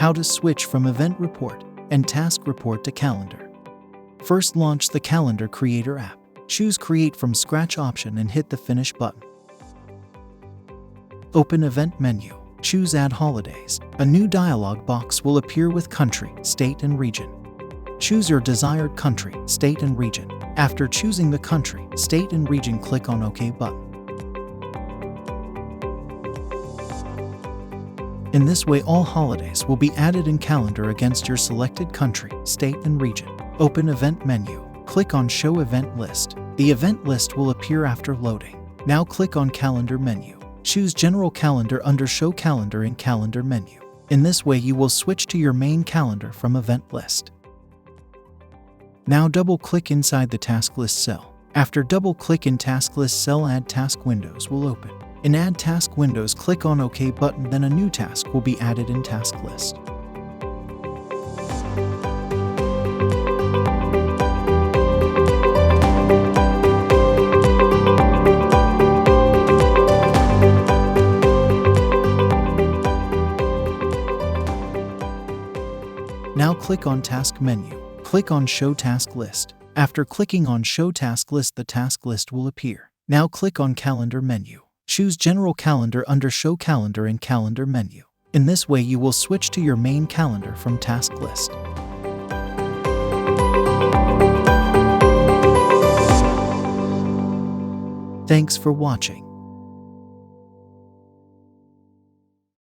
How to switch from Event Report and Task Report to Calendar. First, launch the Calendar Creator app. Choose Create from Scratch option and hit the Finish button. Open Event menu. Choose Add Holidays. A new dialog box will appear with country, state, and region. Choose your desired country, state, and region. After choosing the country, state, and region, click on OK button. In this way, all holidays will be added in calendar against your selected country, state, and region. Open Event menu. Click on Show Event List. The event list will appear after loading. Now click on Calendar menu. Choose General Calendar under Show Calendar in Calendar menu. In this way, you will switch to your main calendar from Event List. Now double-click inside the Task List cell. After double-click in Task List cell, Add Task windows will open. In Add Task windows, click on OK button, then a new task will be added in Task List. Now click on Task menu. Click on Show Task List. After clicking on Show Task List, the task list will appear. Now click on Calendar menu. Choose General Calendar under Show Calendar in Calendar menu. In this way, you will switch to your main calendar from Task List. Thanks for watching.